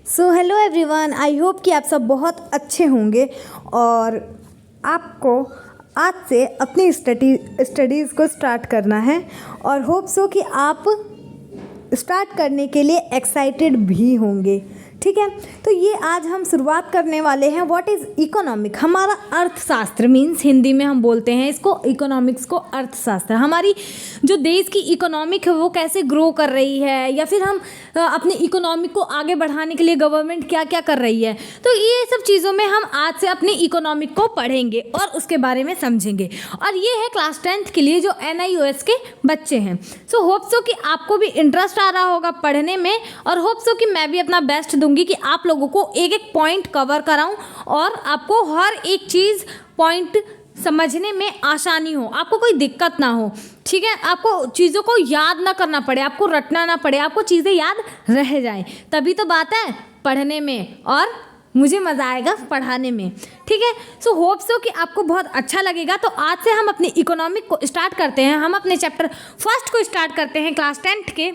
So hello everyone, I hope कि आप सब बहुत अच्छे होंगे और आपको आज से अपनी स्टडीज़ को स्टार्ट करना है और होप सो कि आप स्टार्ट करने के लिए एक्साइटेड भी होंगे। ठीक है, तो ये आज हम शुरुआत करने वाले हैं व्हाट इज़ इकोनॉमिक। हमारा अर्थशास्त्र मीन्स हिंदी में हम बोलते हैं इसको इकोनॉमिक्स को अर्थशास्त्र। हमारी जो देश की इकोनॉमिक है वो कैसे ग्रो कर रही है या फिर हम अपनी इकोनॉमिक को आगे बढ़ाने के लिए गवर्नमेंट क्या क्या कर रही है, तो ये सब चीज़ों में हम आज से अपनी इकोनॉमिक को पढ़ेंगे और उसके बारे में समझेंगे। और ये है क्लास 10th के लिए जो NIOS के बच्चे हैं। सो होप सो कि आपको भी इंटरेस्ट आ रहा होगा पढ़ने में और होप सो कि मैं भी अपना बेस्ट दूंगी कि आप लोगों को एक एक पॉइंट कवर कराऊं और आपको हर एक चीज़ पॉइंट समझने में आसानी हो, आपको कोई दिक्कत ना हो। ठीक है, आपको चीज़ों को याद ना करना पड़े, आपको रटना ना पड़े, आपको चीज़ें याद रह जाए, तभी तो बात है पढ़ने में और मुझे मज़ा आएगा पढ़ाने में। ठीक है, सो होप सो कि आपको बहुत अच्छा लगेगा। तो आज से हम अपनी इकोनॉमिक को स्टार्ट करते हैं। हम अपने चैप्टर फर्स्ट को स्टार्ट करते हैं क्लास 10th के।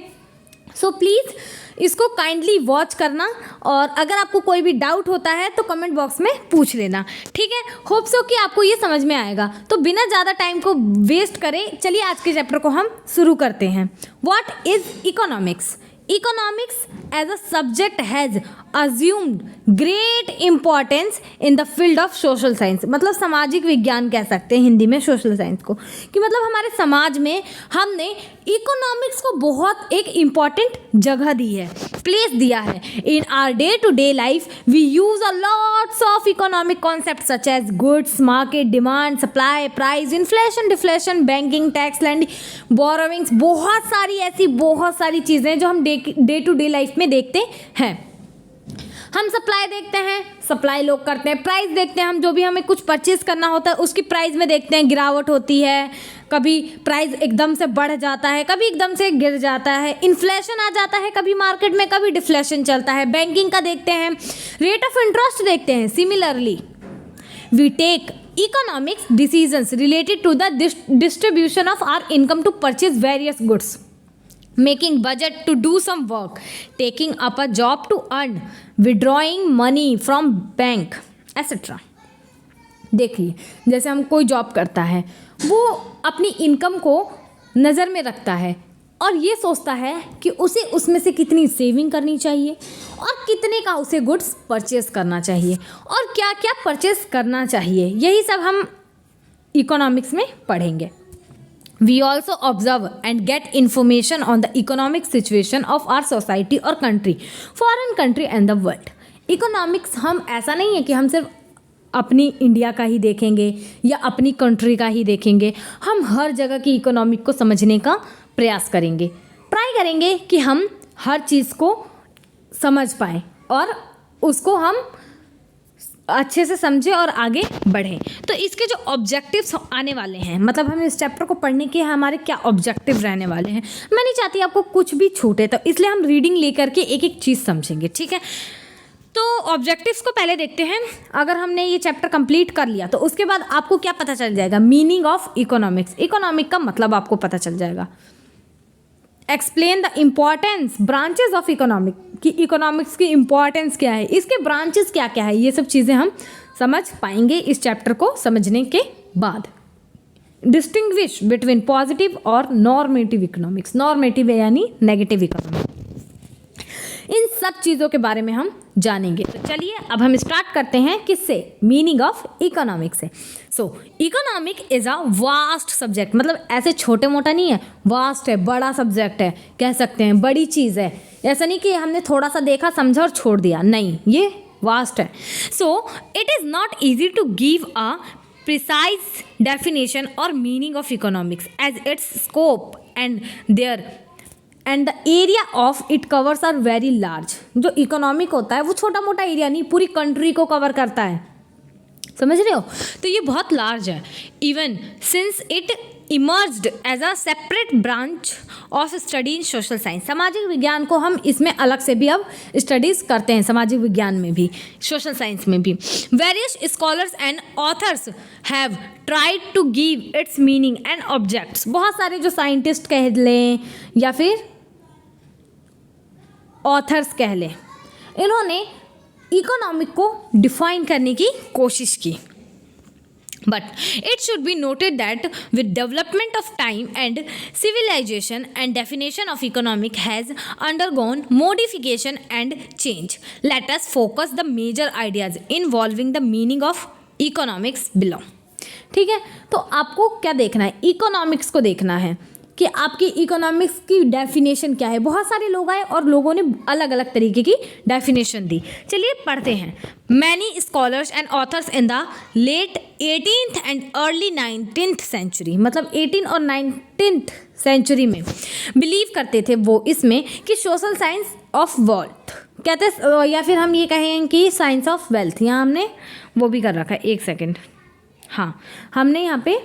सो प्लीज़ इसको काइंडली वॉच करना और अगर आपको कोई भी डाउट होता है तो कमेंट बॉक्स में पूछ लेना। ठीक है, होप सो कि आपको ये समझ में आएगा। तो बिना ज़्यादा टाइम को वेस्ट करें, चलिए आज के चैप्टर को हम शुरू करते हैं। What is economics? Economics as a subject has assumed great importance in the field of social science। मतलब सामाजिक विज्ञान कह सकते हैं हिंदी में सोशल साइंस को, कि मतलब हमारे समाज में हमने इकोनॉमिक्स को बहुत एक इम्पॉर्टेंट जगह दी है, प्लेस दिया है। In our day to day life we use a lots of economic concept such as goods, market, demand, supply, price, inflation, deflation, banking, tax, lending, borrowings, बहुत सारी चीज़ें जो हम डे टू डे लाइफ में देखते हैं। हम सप्लाई देखते हैं, सप्लाई लोग करते हैं। प्राइस देखते हैं, हम जो भी हमें कुछ परचेज करना होता है उसकी प्राइस में देखते हैं गिरावट होती है, कभी प्राइस एकदम से बढ़ जाता है, कभी एकदम से गिर जाता है, इन्फ्लेशन आ जाता है कभी मार्केट में, कभी डिफ्लेशन चलता है। बैंकिंग का देखते हैं, रेट ऑफ इंटरेस्ट देखते हैं। Similarly we take economics decisions related to the distribution of our income to purchase various goods, making budget to do some work, taking up a job to earn, withdrawing money from bank, etc. देखिए, जैसे हम कोई job करता है, वो अपनी income को नज़र में रखता है और ये सोचता है कि उसे उसमें से कितनी सेविंग करनी चाहिए और कितने का उसे गुड्स परचेस करना चाहिए और क्या क्या परचेस करना चाहिए। यही सब हम इकोनॉमिक्स में पढ़ेंगे। We also observe and get information on the economic situation of our society or country, foreign country and the world. Economics हम ऐसा नहीं है कि हम सिर्फ अपनी इंडिया का ही देखेंगे या अपनी कंट्री का ही देखेंगे, हम हर जगह की इकोनॉमिक को समझने का प्रयास करेंगे, ट्राई करेंगे कि हम हर चीज़ को समझ पाएँ और उसको हम अच्छे से समझें और आगे बढ़ें। तो इसके जो ऑब्जेक्टिव्स आने वाले हैं, मतलब हम इस चैप्टर को पढ़ने के हमारे क्या ऑब्जेक्टिव रहने वाले हैं, मैं नहीं चाहती आपको कुछ भी छूटे, तो इसलिए हम रीडिंग लेकर के एक एक चीज़ समझेंगे। ठीक है, तो ऑब्जेक्टिव्स को पहले देखते हैं। अगर हमने ये चैप्टर कंप्लीट कर लिया तो उसके बाद आपको क्या पता चल जाएगा? मीनिंग ऑफ इकोनॉमिक्स, इकोनॉमिक का मतलब आपको पता चल जाएगा। Explain the importance branches of economic, कि इकोनॉमिक्स की इम्पॉर्टेंस क्या है, इसके ब्रांचेस क्या क्या है, ये सब चीज़ें हम समझ पाएंगे इस चैप्टर को समझने के बाद। डिस्टिंग्विश बिटवीन पॉजिटिव और नॉर्मेटिव इकोनॉमिक्स, नॉर्मेटिव यानी नेगेटिव इकोनॉमिक्स, इन सब चीज़ों के बारे में हम जानेंगे। तो चलिए अब हम स्टार्ट करते हैं किससे? मीनिंग ऑफ इकोनॉमिक्स से। सो economic is a vast subject, मतलब ऐसे छोटे मोटा नहीं है, वास्ट है, बड़ा सब्जेक्ट है, कह सकते हैं बड़ी चीज़ है। ऐसा नहीं कि हमने थोड़ा सा देखा समझा और छोड़ दिया, नहीं, ये वास्ट है। So it is not easy to give a precise definition और meaning of economics as its scope and the area of it covers are very large. जो इकोनॉमिक होता है वो छोटा मोटा एरिया नहीं, पूरी कंट्री को कवर करता है, समझ रहे हो? तो ये बहुत लार्ज है। Even since it emerged as a separate branch of study in social science, सामाजिक विज्ञान को हम इसमें अलग से भी अब स्टडीज़ करते हैं, सामाजिक विज्ञान में भी, सोशल साइंस में भी। Various scholars and authors have tried to give its meaning and objects. बहुत सारे जो साइंटिस्ट कह लें या फिर ऑथर्स कह लें, इन्होंने इकोनॉमिक को डिफाइन करने की कोशिश की। But it should be noted that with development of time and civilization and definition of economic has undergone modification and change. Let us focus the major ideas involving the meaning of economics below. ठीक है, तो आपको क्या देखना है, economics को देखना है कि आपकी इकोनॉमिक्स की डेफिनेशन क्या है। बहुत सारे लोग आए और लोगों ने अलग अलग तरीके की डेफिनेशन दी। चलिए पढ़ते हैं। Many scholars and authors in the late 18th and early 19th century, मतलब 18 और 19th सेंचुरी में बिलीव करते थे वो इसमें कि सोशल साइंस ऑफ वेल्थ कहते, या फिर हम ये कहें कि साइंस ऑफ वेल्थ, यहाँ हमने वो भी कर रखा है, एक सेकेंड, हाँ हमने यहाँ पे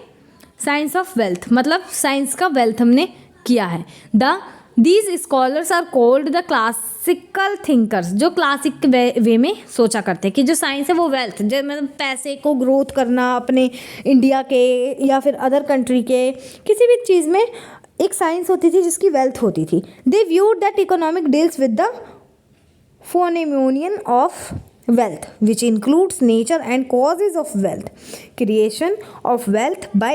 साइंस ऑफ वेल्थ मतलब साइंस का वेल्थ हमने किया है। These scholars are called the classical thinkers, जो क्लासिक वे में सोचा करते हैं कि जो साइंस है वो वेल्थ, जो मतलब पैसे को ग्रोथ करना अपने इंडिया के या फिर अदर कंट्री के किसी भी चीज़ में एक साइंस होती थी जिसकी वेल्थ होती थी। They viewed that economic deals with the phenomenon of wealth which includes nature and causes of wealth, creation of wealth by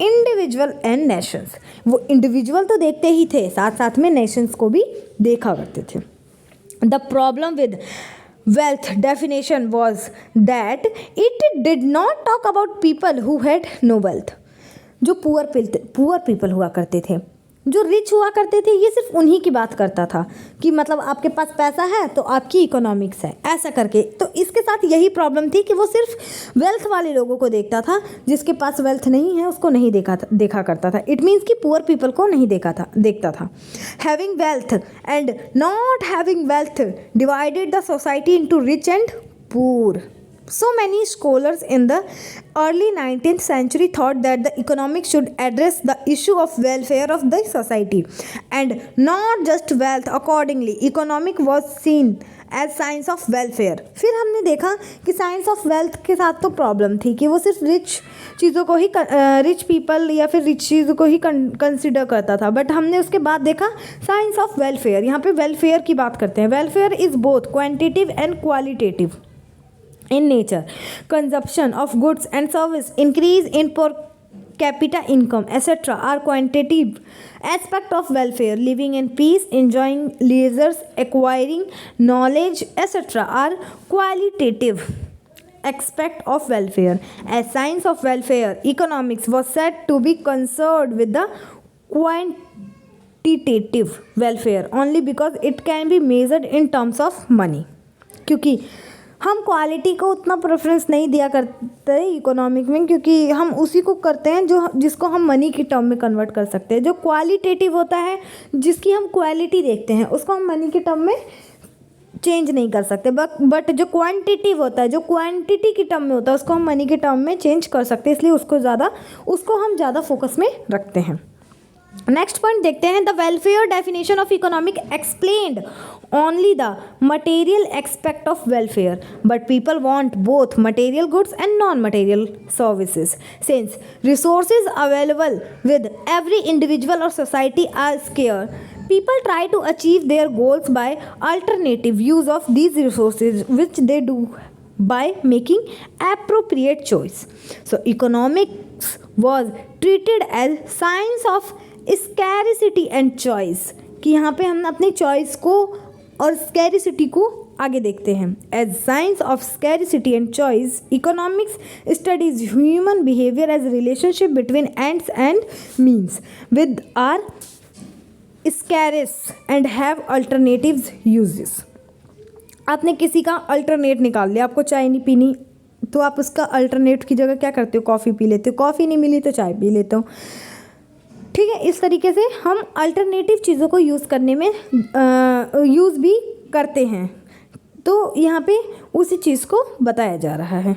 individual and nations। वो इंडिविजुअल तो देखते ही थे, साथ साथ में नेशंस को भी देखा करते थे। The problem with wealth definition was that it did not talk about people who had no wealth। जो पुअर पीपल हुआ करते थे, जो रिच हुआ करते थे, ये सिर्फ उन्हीं की बात करता था कि मतलब आपके पास पैसा है तो आपकी इकोनॉमिक्स है, ऐसा करके। तो इसके साथ यही प्रॉब्लम थी कि वो सिर्फ वेल्थ वाले लोगों को देखता था, जिसके पास वेल्थ नहीं है उसको नहीं देखा करता था। इट मीन्स कि पुअर पीपल को नहीं देखता था। Having wealth and not having wealth divided the society into rich and poor. So many scholars in the early 19th century thought that the economics should address the issue of welfare of the society and not just wealth. Accordingly, economic was seen as science of welfare। फिर हमने देखा कि science of wealth के साथ तो problem थी कि वो सिर्फ रिच चीज़ों को ही रिच पीपल या फिर रिच चीज़ों को ही कंसिडर करता था। बट हमने उसके बाद देखा साइंस ऑफ वेलफेयर। यहाँ पे वेलफेयर की बात करते हैं। Welfare is both quantitative and qualitative in nature। Consumption of goods and service, increase in per capita income, etc. are quantitative aspect of welfare। Living in peace, enjoying leisure, acquiring knowledge, etc. are qualitative aspect of welfare। As science of welfare, economics was said to be concerned with the quantitative welfare only because it can be measured in terms of money। क्योंकि हम quality को उतना preference नहीं दिया करते economic में, क्योंकि हम उसी को करते हैं जिसको हम मनी की टर्म में कन्वर्ट कर सकते हैं। जो क्वालिटेटिव होता है, जिसकी हम क्वालिटी देखते हैं, उसको हम मनी की टर्म में चेंज नहीं कर सकते। बट जो क्वांटिटिव होता है, जो क्वांटिटी की टर्म में होता है, उसको हम मनी की टर्म में चेंज कर सकते हैं। इसलिए उसको हम ज़्यादा फोकस में रखते हैं। नेक्स्ट पॉइंट देखते हैं। The welfare definition of economic explained only the material aspect of welfare, but people want both material goods and non-material services। Since resources available with every individual or society are scarce, people try to achieve their goals by alternative use of these resources, which they do by making appropriate choice। So economics was treated as science of scarcity and choice, कि यहाँ पे हम अपनी choice को और scarcity को आगे देखते हैं। As science of scarcity and choice, economics studies human behaviour as relationship between ends and means with are scarce and have alternatives uses. आपने किसी का अल्टरनेट निकाल लिया, आपको चाय नहीं पीनी तो आप उसका अल्टरनेट की जगह क्या करते हो, कॉफ़ी पी लेते हो। कॉफ़ी नहीं मिली तो चाय पी लेते हो। ठीक है, इस तरीके से हम अल्टरनेटिव चीज़ों को यूज़ करने में यूज़ भी करते हैं। तो यहाँ पे उसी चीज़ को बताया जा रहा है।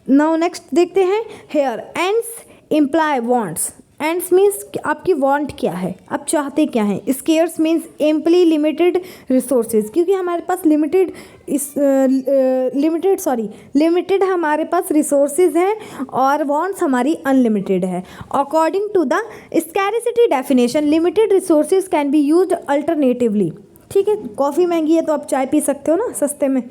नाउ नेक्स्ट देखते हैं। Here ends imply wants. Ends means आपकी वांट क्या है, आप चाहते क्या हैं। Scarce means amply limited resources, क्योंकि हमारे पास लिमिटेड हमारे पास रिसोर्सेज हैं और वांट्स हमारी अनलिमिटेड है। According to the scarcity definition, limited resources can be used alternatively. ठीक है, कॉफ़ी महंगी है तो आप चाय पी सकते हो ना सस्ते में,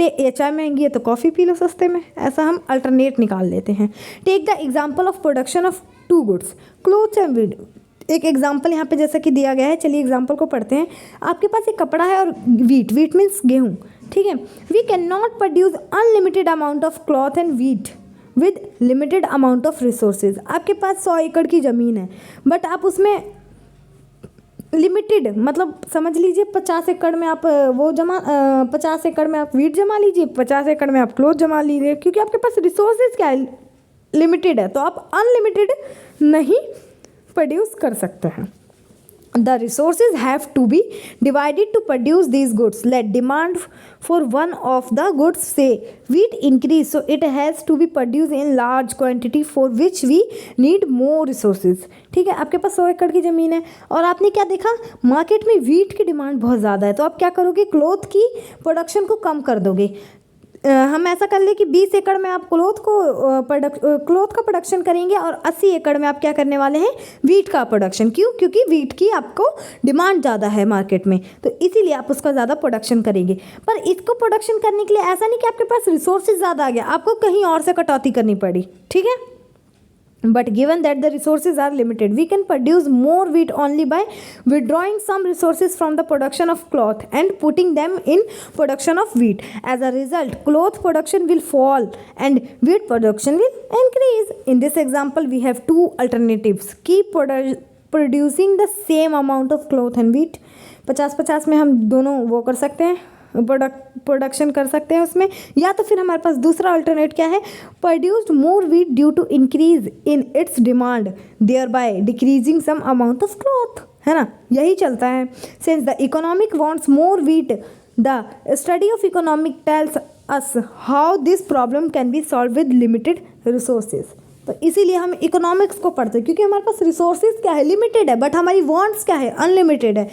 ये चाय महंगी है तो कॉफ़ी पी लो सस्ते में, ऐसा हम अल्टरनेट निकाल लेते हैं। Take the example of production of two goods, clothes and wheat. एक एग्जाम्पल यहाँ पे जैसा कि दिया गया है, चलिए एग्जाम्पल को पढ़ते हैं। आपके पास एक कपड़ा है और वीट मीन्स गेहूँ, ठीक है। We can not produce unlimited amount of cloth and wheat with limited amount of resources. आपके पास 100 एकड़ की ज़मीन है, बट आप उसमें लिमिटेड, मतलब समझ लीजिए 50 एकड़ में आप 50 एकड़ में आप वीट जमा लीजिए, 50 एकड़ में आप क्लोथ जमा लीजिए, क्योंकि आपके पास रिसोर्सेज क्या है, लिमिटेड है, तो आप अनलिमिटेड नहीं प्रोड्यूस कर सकते हैं। The resources have to be divided to produce these goods. Let demand for one of the goods, say wheat, increase, so it has to be produced in large quantity for which we need more resources. ठीक है, आपके पास 100 एकड़ की ज़मीन है और आपने क्या देखा, मार्केट में वीट की डिमांड बहुत ज़्यादा है, तो आप क्या करोगे, क्लोथ की प्रोडक्शन को कम कर दोगे। हम ऐसा कर ले कि 20 एकड़ में आप क्लोथ का प्रोडक्शन करेंगे और 80 एकड़ में आप क्या करने वाले हैं, वीट का प्रोडक्शन। क्यों? क्योंकि वीट की आपको डिमांड ज़्यादा है मार्केट में, तो इसीलिए आप उसका ज़्यादा प्रोडक्शन करेंगे। पर इसको प्रोडक्शन करने के लिए ऐसा नहीं कि आपके पास रिसोर्सेज ज़्यादा आ गया, आपको कहीं और से कटौती करनी पड़ी, ठीक है। But given that the resources are limited, we can produce more wheat only by withdrawing some resources from the production of cloth and putting them in production of wheat. As a result, cloth production will fall and wheat production will increase. In this example, we have two alternatives. Keep producing the same amount of cloth and wheat. 50-50 में हम दोनों वो कर सकते हैं, production कर सकते हैं उसमें, या तो फिर हमारे पास दूसरा अल्टरनेट क्या है, produced more wheat due to increase in its demand thereby decreasing some amount of cloth, है ना, यही चलता है। Since the economic wants more wheat, the study of economic tells us how this problem can be solve with limited resources. तो इसीलिए हम economics को पढ़ते हैं, क्योंकि हमारे पास रिसोर्सेज क्या है, लिमिटेड है, बट हमारी वांट्स क्या है, अनलिमिटेड है।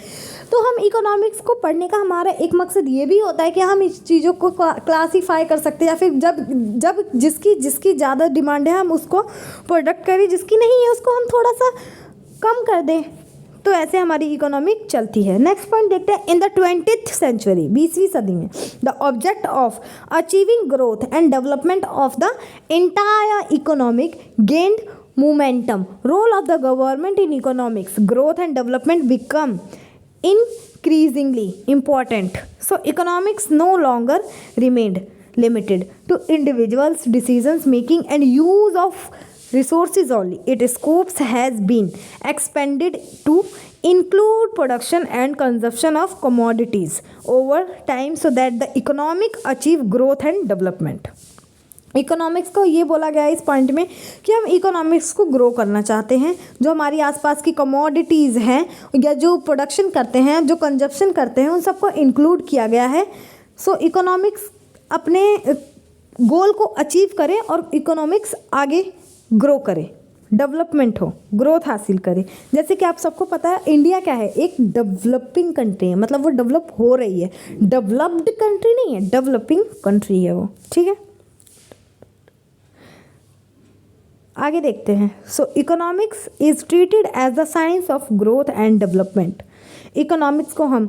तो हम इकोनॉमिक्स को पढ़ने का हमारा एक मकसद ये भी होता है कि हम इस चीज़ों को क्लासीफाई कर सकते हैं, या फिर जब जिसकी ज़्यादा डिमांड है हम उसको प्रोडक्ट करें, जिसकी नहीं है उसको हम थोड़ा सा कम कर दें, तो ऐसे हमारी इकोनॉमिक चलती है। नेक्स्ट पॉइंट देखते हैं। इन द 20th सेंचुरी, 20वीं सदी में, the object of achieving growth and development of the entire economic gained momentum. Role of the government in economics growth and development become increasingly important. So economics no longer remained limited to individuals' decisions making and use of resources only. Its scopes has been expanded to include production and consumption of commodities over time so that the economic achieve growth and development. Economics को ये बोला गया है इस point में कि हम economics को ग्रो करना चाहते हैं, जो हमारी आसपास की कमोडिटीज़ हैं या जो प्रोडक्शन करते हैं, जो कंजप्शन करते हैं, उन सबको इंक्लूड किया गया है। सो इकोनॉमिक्स अपने गोल को अचीव करे और इकोनॉमिक्स आगे ग्रो करे, डेवलपमेंट हो, ग्रोथ हासिल करे। जैसे कि आप सबको पता है इंडिया क्या है, एक डेवलपिंग कंट्री है, मतलब वो डेवलप हो रही है, डेवलप्ड कंट्री नहीं है, डेवलपिंग कंट्री है वो, ठीक है। आगे देखते हैं। So economics is treated as the science of growth and development. Economics को हम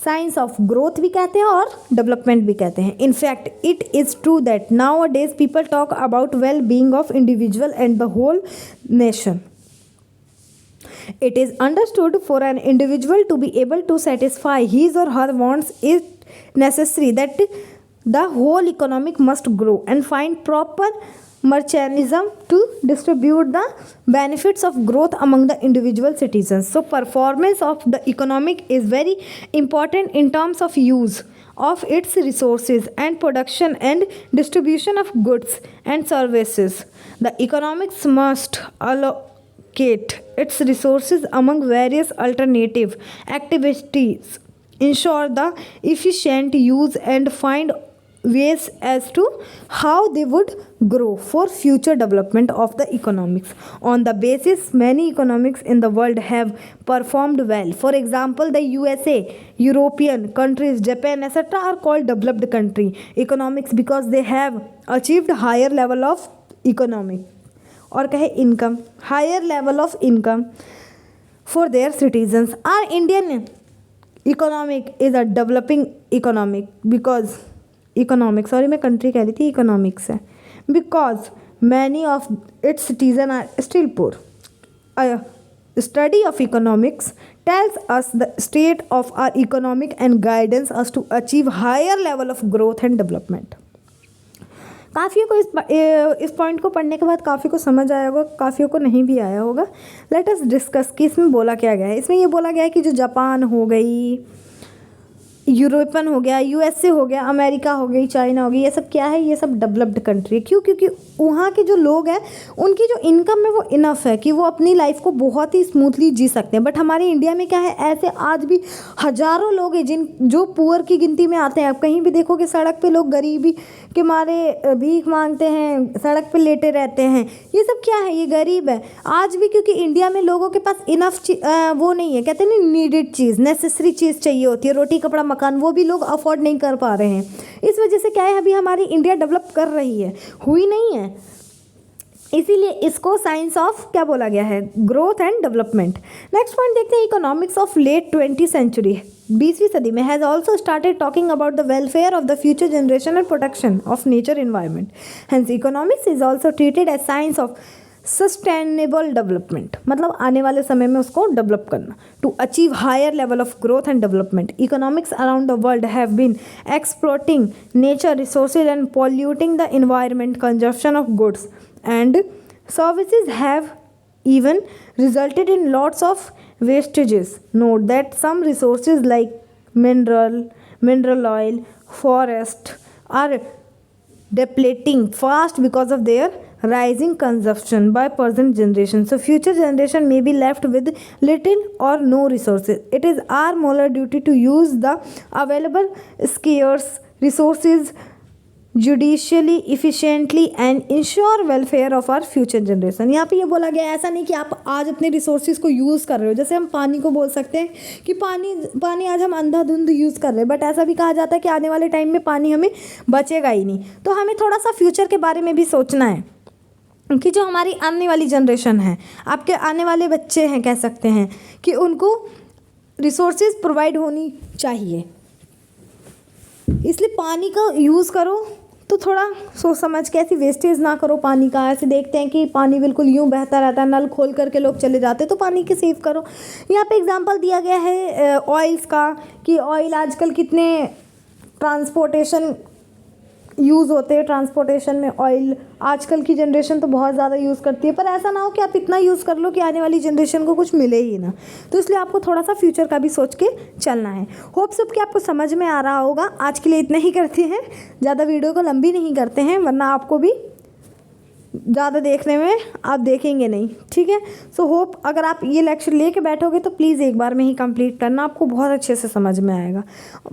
साइंस ऑफ ग्रोथ भी कहते हैं और डेवलपमेंट भी कहते हैं। In fact it is true that nowadays people talk about well being of individual and the whole nation. It is understood for an individual to be able to satisfy his or her wants is necessary that the whole economic must grow and find proper mechanism to distribute the benefits of growth among the individual citizens. So performance of the economic is very important in terms of use of its resources and production and distribution of goods and services. The economics must allocate its resources among various alternative activities, ensure the efficient use and find ways as to how they would grow for future development of the economics. On the basis, many economics in the world have performed well. For example, the USA, European countries, Japan, etc. are called developed country economics because they have achieved higher level of economic और कहे income, higher level of income for their citizens. Our Indian economic is a developing economic because economic, sorry मैं country कह रही थी, economics है, because many of its citizens are still poor. A study of economics tells us the state of our economic and guidance us to achieve higher level of growth and development. काफ़ियों को इस point को पढ़ने के बाद काफ़ी को समझ आया होगा, काफ़ियों को नहीं भी आया होगा. लेट अस डिस्कस कि इसमें बोला क्या गया है. इसमें ये बोला गया है कि जो जापान हो गई, यूरोपन हो गया, यूएसए हो गया, अमेरिका हो गई, चाइना हो गई, ये सब क्या है, ये सब डेवलप्ड कंट्री है. क्यों? क्योंकि वहाँ के जो लोग हैं उनकी जो इनकम है वो इनफ है कि वो अपनी लाइफ को बहुत ही स्मूथली जी सकते हैं. बट हमारे इंडिया में क्या है, ऐसे आज भी हज़ारों लोग हैं जो पुअर की गिनती में आते हैं. आप कहीं भी देखोगे सड़क पे लोग गरीबी के मारे भीख मांगते हैं, सड़क पे लेटे रहते हैं. ये सब क्या है, ये गरीब है आज भी, क्योंकि इंडिया में लोगों के पास इनफ वो नहीं है. कहते हैं नीडेड चीज़, नेसेसरी चीज़ चाहिए होती है, रोटी कपड़ा मकान, वो भी लोग अफोर्ड नहीं कर पा रहे हैं. इस वजह से क्या है, अभी हमारी इंडिया डेवलप कर रही है, हुई नहीं है. इसीलिए इसको साइंस ऑफ क्या बोला गया है, growth and development. Next point देखते हैं, economics of late 20th century, 20वीं सदी में has also started talking about the welfare of the future generation and protection of nature environment. Hence economics is also treated as science of sustainable development, मतलब आने वाले समय में उसको develop करना. To achieve higher level of growth and development, economics around the world have been exploiting nature resources and polluting the environment. Consumption of goods and services have even resulted in lots of wastages. Note that some resources like mineral oil, forest are depleting fast because of their rising consumption by present generation. So future generation may be left with little or no resources. It is our moral duty to use the available scarce resources judiciously efficiently and ensure welfare of our future generation. यहाँ पे ये बोला गया है, ऐसा नहीं कि आप आज अपने रिसोर्सेज को यूज़ कर रहे हो. जैसे हम पानी को बोल सकते हैं कि पानी आज हम अंधाधुंध यूज़ कर रहे हैं, बट ऐसा भी कहा जाता है कि आने वाले टाइम में पानी हमें बचेगा ही नहीं. तो हमें थोड़ा सा फ्यूचर के बारे में भी सोचना है कि जो हमारी आने वाली जनरेशन है, आपके आने वाले बच्चे हैं, कह सकते हैं कि उनको रिसोर्सेज प्रोवाइड होनी चाहिए. इसलिए पानी का यूज़ करो तो थोड़ा सोच समझ के, ऐसी वेस्टेज ना करो पानी का. ऐसे देखते हैं कि पानी बिल्कुल यूँ बहता रहता है, नल खोल करके लोग चले जाते हैं, तो पानी के सेव करो. यहाँ पे एग्जांपल दिया गया है ऑयल्स का कि ऑयल आजकल कितने ट्रांसपोर्टेशन यूज़ होते हैं. ट्रांसपोर्टेशन में ऑयल आजकल की जनरेशन तो बहुत ज़्यादा यूज़ करती है, पर ऐसा ना हो कि आप इतना यूज़ कर लो कि आने वाली जनरेशन को कुछ मिले ही ना. तो इसलिए आपको थोड़ा सा फ्यूचर का भी सोच के चलना है. होप्स कि आपको समझ में आ रहा होगा. आज के लिए इतना ही करते हैं, ज़्यादा वीडियो को लंबी नहीं करते हैं, वरना आपको भी ज़्यादा देखने में आप देखेंगे नहीं. ठीक है. सो होप अगर आप ये लेक्चर लेके बैठोगे तो प्लीज़ एक बार में ही कंप्लीट करना, आपको बहुत अच्छे से समझ में आएगा.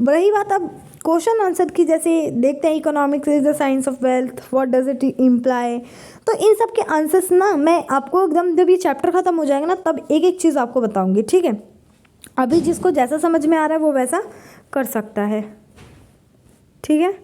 रही बात अब क्वेश्चन आंसर की, जैसे देखते हैं economics is the science of wealth, what does it imply. तो इन सब के आंसर्स ना मैं आपको एकदम जब ये चैप्टर ख़त्म हो जाएगा ना तब एक एक चीज़ आपको बताऊँगी. ठीक है. अभी जिसको जैसा समझ में आ रहा है वो वैसा कर सकता है. ठीक है.